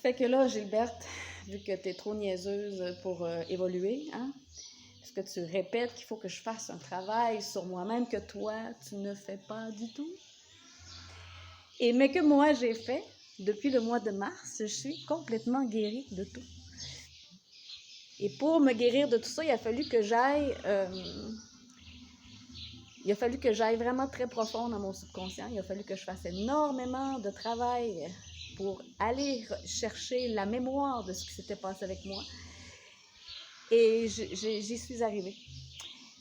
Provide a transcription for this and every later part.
Fait que là, Gilberte, vu que t'es trop niaiseuse pour évoluer, hein, parce que tu répètes qu'il faut que je fasse un travail sur moi-même que toi, tu ne fais pas du tout. Mais que moi, j'ai fait, depuis le mois de mars, je suis complètement guérie de tout. Et pour me guérir de tout ça, il a fallu que j'aille vraiment très profond dans mon subconscient. Il a fallu que je fasse énormément de travail pour aller chercher la mémoire de ce qui s'était passé avec moi. Et j'y suis arrivée.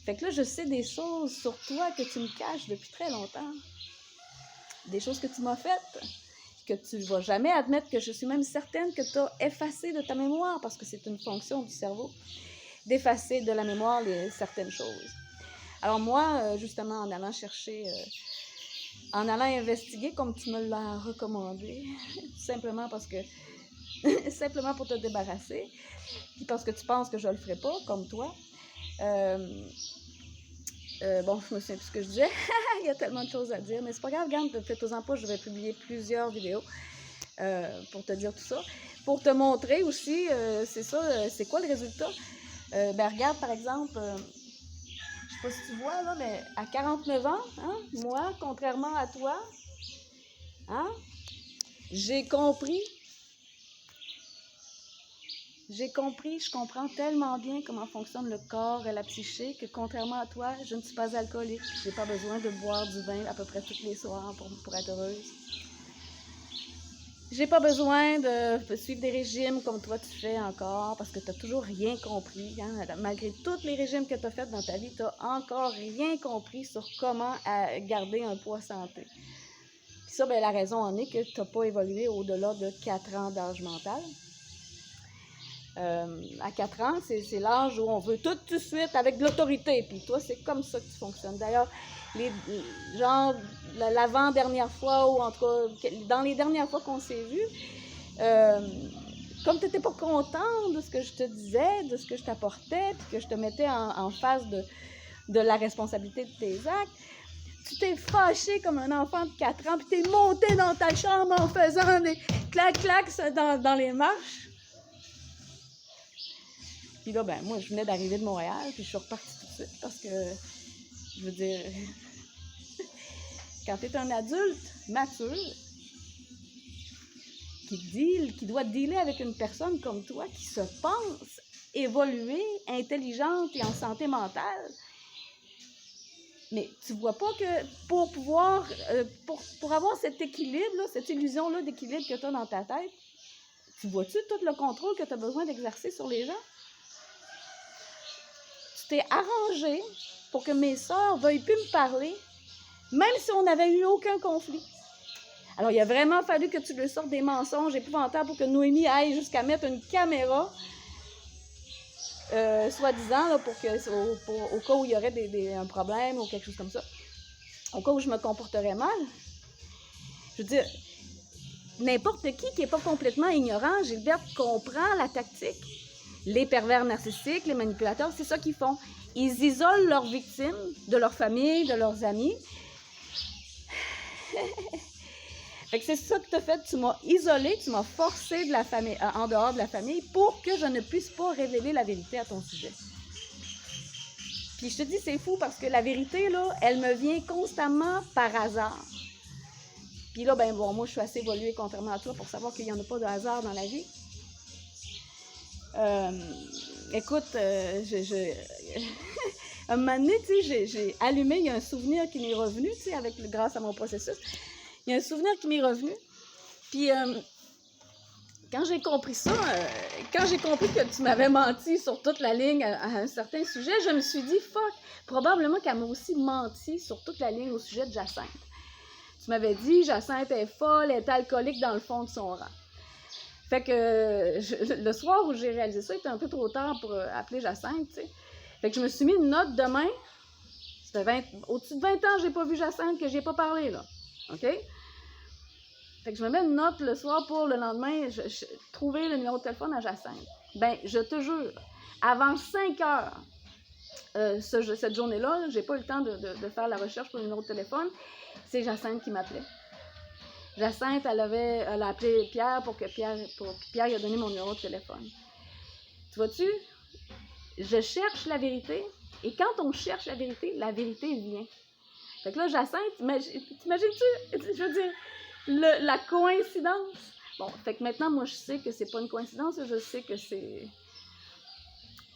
Fait que là, je sais des choses sur toi que tu me caches depuis très longtemps. Des choses que tu m'as faites, que tu ne vas jamais admettre, que je suis même certaine que tu as effacé de ta mémoire, parce que c'est une fonction du cerveau, d'effacer de la mémoire certaines choses. Alors moi, justement, en allant chercher, en allant investiguer comme tu me l'as recommandé, simplement parce que, simplement pour te débarrasser, puis parce que tu penses que je le ferai pas, comme toi. Bon, je me souviens plus ce que je disais. Il y a tellement de choses à dire, mais c'est pas grave, regarde, fais-toi-en pas, je vais publier plusieurs vidéos pour te dire tout ça. Pour te montrer aussi, c'est ça, c'est quoi le résultat? Regarde, par exemple, je sais pas si tu vois, là, mais à 49 ans, hein, moi, contrairement à toi, hein, j'ai compris, je comprends tellement bien comment fonctionne le corps et la psyché que contrairement à toi, je ne suis pas alcoolique. J'ai pas besoin de boire du vin à peu près tous les soirs pour être heureuse. J'ai pas besoin de suivre des régimes comme toi tu fais encore parce que tu n'as toujours rien compris. Hein? Malgré tous les régimes que tu as faits dans ta vie, tu n'as encore rien compris sur comment garder un poids santé. Puis ça, la raison en est que tu n'as pas évolué au-delà de 4 ans d'âge mental. À 4 ans, c'est l'âge où on veut tout de suite avec de l'autorité. Puis toi, c'est comme ça que tu fonctionnes. D'ailleurs, l'avant-dernière fois, ou en tout cas, dans les dernières fois qu'on s'est vu, comme tu n'étais pas content de ce que je te disais, de ce que je t'apportais, puis que je te mettais en face de la responsabilité de tes actes, tu t'es fâché comme un enfant de 4 ans, puis t'es monté dans ta chambre en faisant des clac-clacs dans les marches. Puis là, moi, je venais d'arriver de Montréal, puis je suis repartie tout de suite parce que, je veux dire, quand tu es un adulte mature qui doit dealer avec une personne comme toi qui se pense évoluée, intelligente et en santé mentale, mais tu vois pas que pour pouvoir, pour avoir cet équilibre, cette illusion-là d'équilibre que tu as dans ta tête, tu vois-tu tout le contrôle que tu as besoin d'exercer sur les gens? Tu t'es arrangé pour que mes sœurs veuillent plus me parler, même si on n'avait eu aucun conflit. Alors, il a vraiment fallu que tu lui sortes des mensonges épouvantables pour que Noémie aille jusqu'à mettre une caméra, soi-disant, là, au cas où il y aurait un problème ou quelque chose comme ça. Au cas où je me comporterais mal. Je veux dire, n'importe qui n'est pas complètement ignorant, Gilberte comprend la tactique. Les pervers narcissiques, les manipulateurs, c'est ça qu'ils font. Ils isolent leurs victimes de leur famille, de leurs amis. Fait que c'est ça que tu as fait, tu m'as isolé, tu m'as forcé de la famille, en dehors de la famille pour que je ne puisse pas révéler la vérité à ton sujet. Puis je te dis, c'est fou parce que la vérité, là, elle me vient constamment par hasard. Puis là, moi, je suis assez évoluée contrairement à toi pour savoir qu'il n'y en a pas de hasard dans la vie. Écoute, un moment donné, tu sais, j'ai allumé, il y a un souvenir qui m'est revenu, tu sais, grâce à mon processus. Il y a un souvenir qui m'est revenu. Puis, quand j'ai compris ça, quand j'ai compris que tu m'avais menti sur toute la ligne à un certain sujet, je me suis dit, fuck, probablement qu'elle m'a aussi menti sur toute la ligne au sujet de Jacinthe. Tu m'avais dit, Jacinthe est folle, elle est alcoolique dans le fond de son rang. Fait que le soir où j'ai réalisé ça, il était un peu trop tard pour appeler Jacinthe, tu sais. Fait que je me suis mis une note demain. C'était au-dessus de 20 ans, j'ai pas vu Jacinthe, que j'ai pas parlé, là. OK? Fait que je me mets une note le soir pour le lendemain, trouver le numéro de téléphone à Jacinthe. Je te jure, avant 5 heures, cette journée-là, j'ai pas eu le temps de faire la recherche pour le numéro de téléphone, c'est Jacinthe qui m'appelait. Jacinthe, elle a appelé Pierre pour que Pierre lui a donné mon numéro de téléphone. Tu vois-tu? Je cherche la vérité, et quand on cherche la vérité vient. Fait que là, Jacinthe, t'imagines-tu? Je veux dire, la coïncidence. Bon, fait que maintenant, moi, je sais que c'est pas une coïncidence, je sais que c'est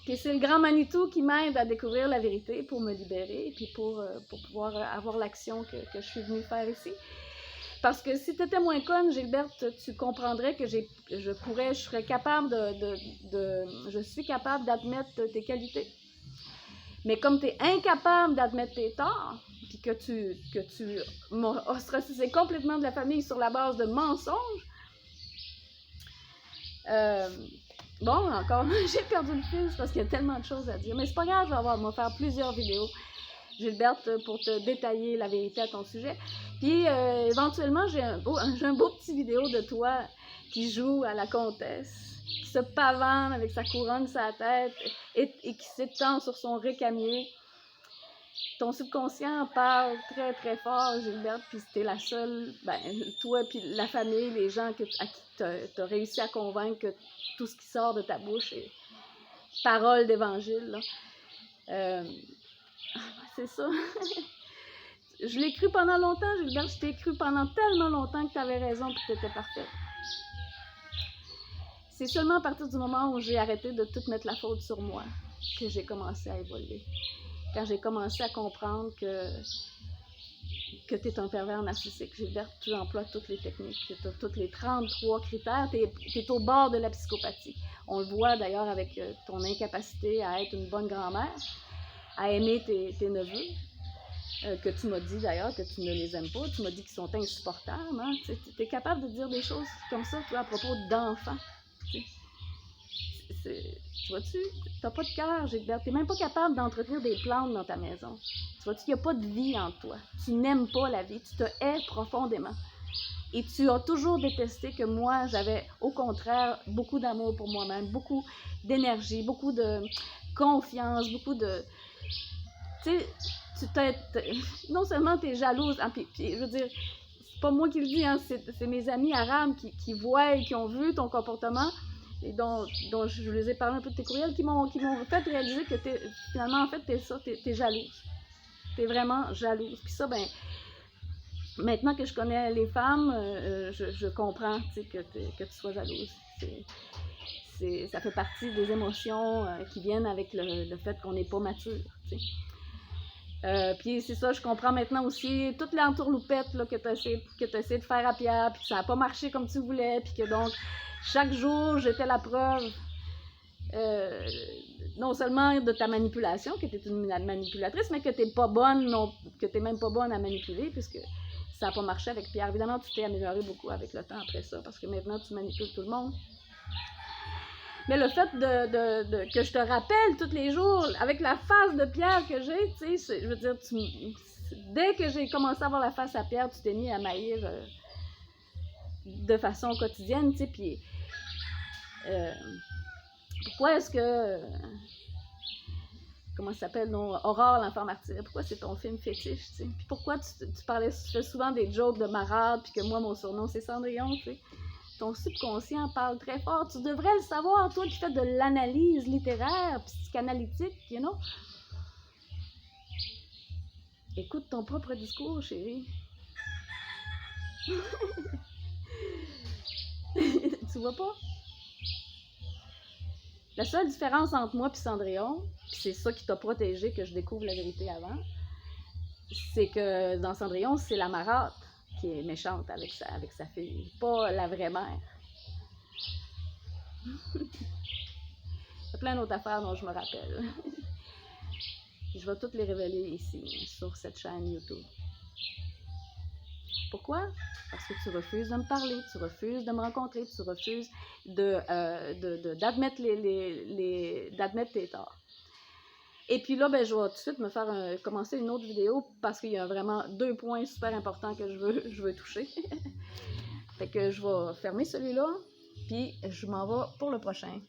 le grand Manitou qui m'aide à découvrir la vérité pour me libérer, puis pour pouvoir avoir l'action que je suis venue faire ici. Parce que si tu étais moins conne, Gilberte, tu comprendrais que je suis capable d'admettre tes qualités. Mais comme tu es incapable d'admettre tes torts, puis que tu m'as ostracisé complètement de la famille sur la base de mensonges, bon, encore, j'ai perdu le fil parce qu'il y a tellement de choses à dire. Mais c'est pas grave, je vais faire plusieurs vidéos, Gilberte, pour te détailler la vérité à ton sujet. Puis, éventuellement, j'ai un beau petit vidéo de toi qui joue à la comtesse, qui se pavane avec sa couronne sur la tête et qui s'étend sur son récamier. Ton subconscient parle très, très fort, Gilberte, puis t'es la seule, toi puis la famille, les gens à qui t'as réussi à convaincre que tout ce qui sort de ta bouche est parole d'évangile, là. C'est ça. Je l'ai cru pendant longtemps, Gilberte, je t'ai cru pendant tellement longtemps que tu avais raison et que tu étais parfaite. C'est seulement à partir du moment où j'ai arrêté de tout mettre la faute sur moi que j'ai commencé à évoluer. Quand j'ai commencé à comprendre que tu es un pervers narcissique, Gilberte, tu emploies toutes les techniques, tu as tous les 33 critères, tu es au bord de la psychopathie. On le voit d'ailleurs avec ton incapacité à être une bonne grand-mère, à aimer tes neveux. Que tu m'as dit d'ailleurs que tu ne les aimes pas, tu m'as dit qu'ils sont insupportables, hein? Tu es capable de dire des choses comme ça, toi, à propos d'enfants. Tu vois-tu, t'as pas de cœur, Gilberte, t'es même pas capable d'entretenir des plantes dans ta maison. Tu vois-tu, il n'y a pas de vie en toi. Tu n'aimes pas la vie, tu te hais profondément. Et tu as toujours détesté que moi, j'avais au contraire beaucoup d'amour pour moi-même, beaucoup d'énergie, beaucoup de confiance, beaucoup de... Tu sais, non seulement tu es jalouse, hein, puis je veux dire, c'est pas moi qui le dis, hein, c'est mes amis arabes qui voient, qui ont vu ton comportement, et dont je les ai parlé un peu de tes courriels, qui m'ont fait réaliser que finalement, en fait, t'es jalouse. T'es vraiment jalouse. Puis ça, maintenant que je connais les femmes, je comprends, tu sais, que tu sois jalouse. Ça fait partie des émotions qui viennent avec le fait qu'on n'est pas mature, tu sais. Puis c'est ça, je comprends maintenant aussi toute l'entourloupette là, que tu as essayé de faire à Pierre, puis que ça n'a pas marché comme tu voulais, puis que donc chaque jour j'étais la preuve non seulement de ta manipulation, que tu es une manipulatrice, mais que tu n'es même pas bonne à manipuler, puisque ça n'a pas marché avec Pierre. Évidemment, tu t'es amélioré beaucoup avec le temps après ça, parce que maintenant tu manipules tout le monde. Mais le fait que je te rappelle tous les jours, avec la face de Pierre que j'ai, tu sais, je veux dire, dès que j'ai commencé à avoir la face à Pierre, tu t'es mis à m'haïr de façon quotidienne, tu sais, puis pourquoi est-ce que, comment ça s'appelle, non, Aurore, l'enfant martyr, pourquoi c'est ton film fétiche, tu sais, puis pourquoi tu fais souvent des jokes de marade, puis que moi, mon surnom, c'est Cendrillon, tu sais. Ton subconscient parle très fort. Tu devrais le savoir, toi qui fais de l'analyse littéraire, psychanalytique, you know. Écoute ton propre discours, chérie. Tu vois pas? La seule différence entre moi et Cendrillon, puis c'est ça qui t'a protégé que je découvre la vérité avant, c'est que dans Cendrillon, c'est la marâtre qui est méchante avec sa fille, pas la vraie mère. Il y a plein d'autres affaires dont je me rappelle. Je vais toutes les révéler ici, sur cette chaîne YouTube. Pourquoi? Parce que tu refuses de me parler, tu refuses de me rencontrer, tu refuses d'admettre d'admettre tes torts. Et puis là, je vais tout de suite commencer une autre vidéo parce qu'il y a vraiment 2 points super importants que je veux toucher. Fait que je vais fermer celui-là, puis je m'en vais pour le prochain.